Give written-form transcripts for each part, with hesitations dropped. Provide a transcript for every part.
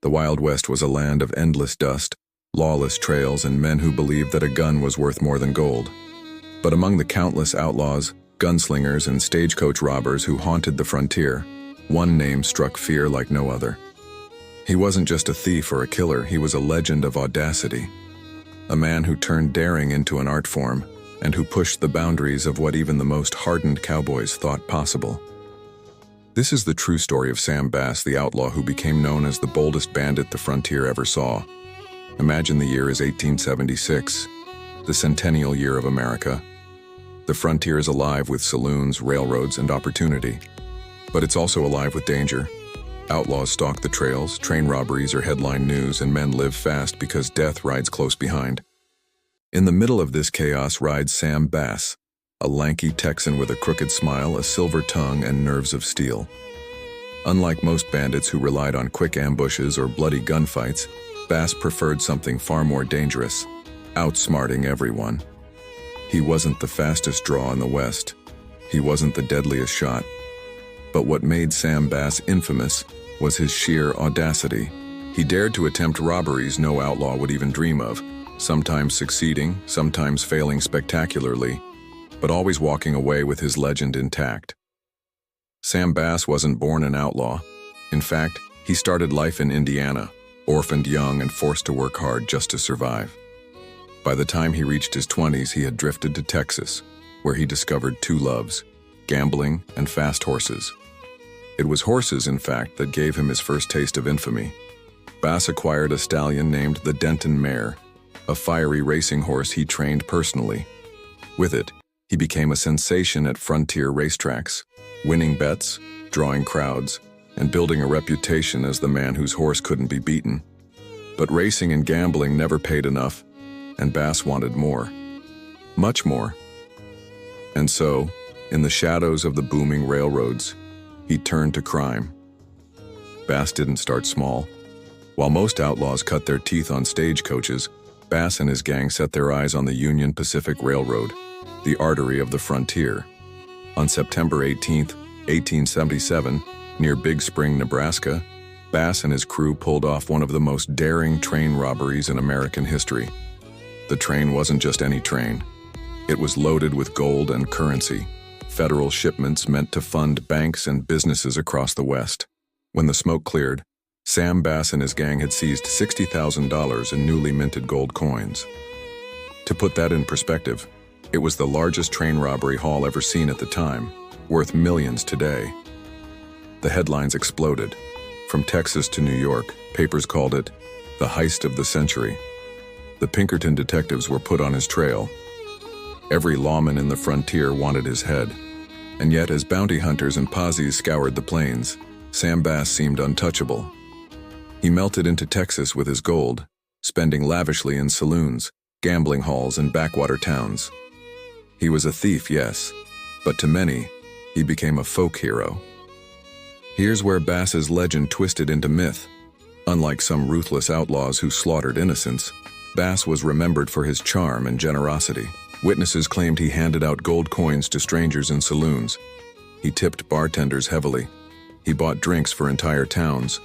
The Wild West was a land of endless dust, lawless trails, and men who believed that a gun was worth more than gold. But among the countless outlaws, gunslingers, and stagecoach robbers who haunted the frontier, one name struck fear like no other. He wasn't just a thief or a killer, he was a legend of audacity. A man who turned daring into an art form, and who pushed the boundaries of what even the most hardened cowboys thought possible. This is the true story of Sam Bass, the outlaw who became known as the boldest bandit the frontier ever saw. Imagine the year is 1876, the centennial year of America. The frontier is alive with saloons, railroads, and opportunity. But it's also alive with danger. Outlaws stalk the trails, train robberies are headline news, and men live fast because death rides close behind. In the middle of this chaos rides Sam Bass, a lanky Texan with a crooked smile, a silver tongue, and nerves of steel. Unlike most bandits who relied on quick ambushes or bloody gunfights, Bass preferred something far more dangerous, outsmarting everyone. He wasn't the fastest draw in the West. He wasn't the deadliest shot. But what made Sam Bass infamous was his sheer audacity. He dared to attempt robberies no outlaw would even dream of, sometimes succeeding, sometimes failing spectacularly, but always walking away with his legend intact. Sam Bass wasn't born an outlaw. In fact, he started life in Indiana, orphaned young and forced to work hard just to survive. By the time he reached his 20s, he had drifted to Texas, where he discovered two loves: gambling and fast horses. It was horses, in fact, that gave him his first taste of infamy. Bass acquired a stallion named the Denton Mare, a fiery racing horse he trained personally. With it, he became a sensation at frontier racetracks, winning bets, drawing crowds, and building a reputation as the man whose horse couldn't be beaten. But racing and gambling never paid enough, and Bass wanted more. Much more. And so, in the shadows of the booming railroads, he turned to crime. Bass didn't start small. While most outlaws cut their teeth on stagecoaches, Bass and his gang set their eyes on the Union Pacific Railroad, the artery of the frontier. On September 18, 1877, near Big Spring, Nebraska, Bass and his crew pulled off one of the most daring train robberies in American history. The train wasn't just any train. It was loaded with gold and currency, federal shipments meant to fund banks and businesses across the West. When the smoke cleared, Sam Bass and his gang had seized $60,000 in newly minted gold coins. To put that in perspective, it was the largest train robbery haul ever seen at the time, worth millions today. The headlines exploded. From Texas to New York, papers called it the heist of the century. The Pinkerton detectives were put on his trail. Every lawman in the frontier wanted his head. And yet, as bounty hunters and posses scoured the plains, Sam Bass seemed untouchable. He melted into Texas with his gold, spending lavishly in saloons, gambling halls, and backwater towns. He was a thief, yes, but to many, he became a folk hero. Here's where Bass's legend twisted into myth. Unlike some ruthless outlaws who slaughtered innocents, Bass was remembered for his charm and generosity. Witnesses claimed he handed out gold coins to strangers in saloons. He tipped bartenders heavily. He bought drinks for entire towns.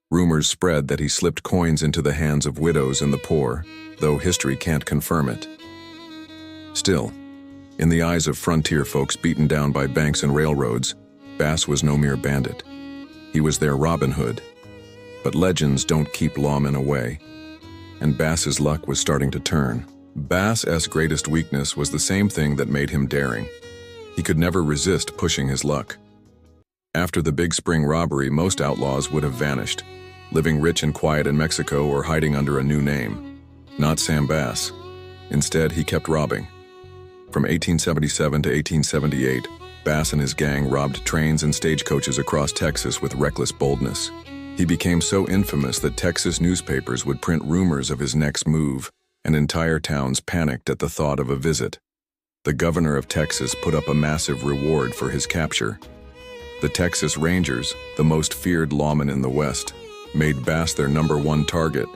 Rumors spread that he slipped coins into the hands of widows and the poor, though history can't confirm it. Still, in the eyes of frontier folks beaten down by banks and railroads, Bass was no mere bandit. He was their Robin Hood. But legends don't keep lawmen away, and Bass's luck was starting to turn. Bass's greatest weakness was the same thing that made him daring. He could never resist pushing his luck. After the Big Spring robbery, most outlaws would have vanished, living rich and quiet in Mexico or hiding under a new name. Not Sam Bass. Instead, he kept robbing. From 1877 to 1878, Bass and his gang robbed trains and stagecoaches across Texas with reckless boldness. He became so infamous that Texas newspapers would print rumors of his next move, and entire towns panicked at the thought of a visit. The governor of Texas put up a massive reward for his capture. The Texas Rangers, the most feared lawmen in the West, made Bass their #1 target.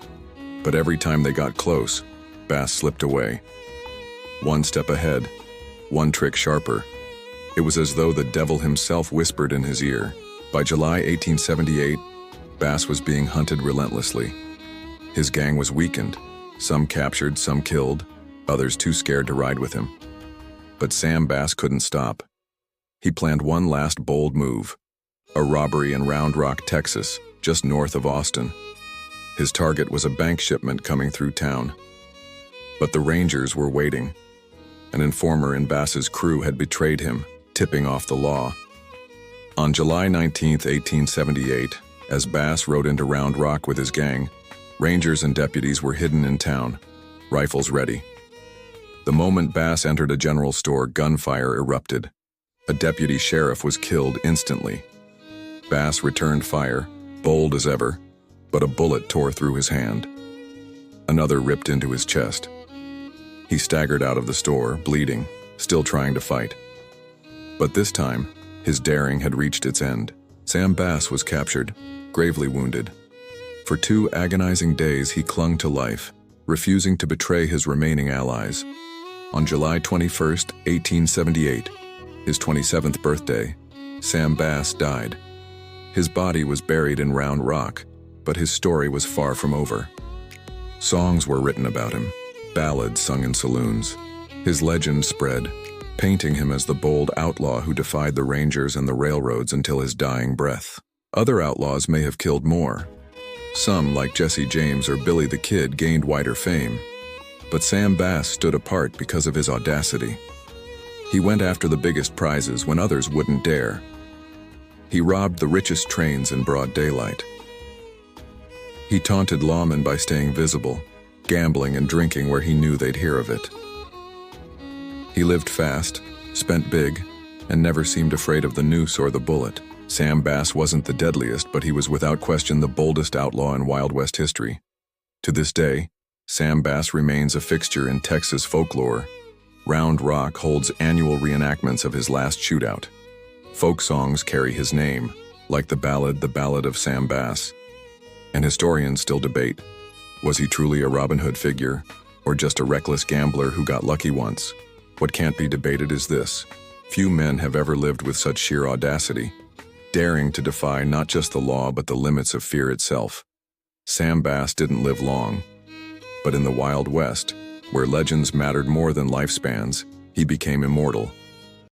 But every time they got close, Bass slipped away. One step ahead, one trick sharper. It was as though the devil himself whispered in his ear. By July 1878, Bass was being hunted relentlessly. His gang was weakened, some captured, some killed, others too scared to ride with him. But Sam Bass couldn't stop. He planned one last bold move, a robbery in Round Rock, Texas, just north of Austin. His target was a bank shipment coming through town. But the Rangers were waiting. An informer in Bass's crew had betrayed him, tipping off the law. On July 19, 1878, as Bass rode into Round Rock with his gang, Rangers and deputies were hidden in town, rifles ready. The moment Bass entered a general store, gunfire erupted. A deputy sheriff was killed instantly. Bass returned fire, bold as ever, but a bullet tore through his hand. Another ripped into his chest. He staggered out of the store, bleeding, still trying to fight. But this time, his daring had reached its end. Sam Bass was captured, gravely wounded. For 2 agonizing days he clung to life, refusing to betray his remaining allies. On July 21, 1878, his 27th birthday, Sam Bass died. His body was buried in Round Rock, but his story was far from over. Songs were written about him, ballads sung in saloons. His legend spread, painting him as the bold outlaw who defied the Rangers and the railroads until his dying breath. Other outlaws may have killed more. Some, like Jesse James or Billy the Kid, gained wider fame. But Sam Bass stood apart because of his audacity. He went after the biggest prizes when others wouldn't dare. He robbed the richest trains in broad daylight. He taunted lawmen by staying visible, gambling and drinking where he knew they'd hear of it. He lived fast, spent big, and never seemed afraid of the noose or the bullet. Sam Bass wasn't the deadliest, but he was without question the boldest outlaw in Wild West history. To this day, Sam Bass remains a fixture in Texas folklore. Round Rock holds annual reenactments of his last shootout. Folk songs carry his name, like the Ballad of Sam Bass. And historians still debate, was he truly a Robin Hood figure, or just a reckless gambler who got lucky once? What can't be debated is this: few men have ever lived with such sheer audacity, daring to defy not just the law but the limits of fear itself. Sam Bass didn't live long, but in the Wild West, where legends mattered more than lifespans, he became immortal.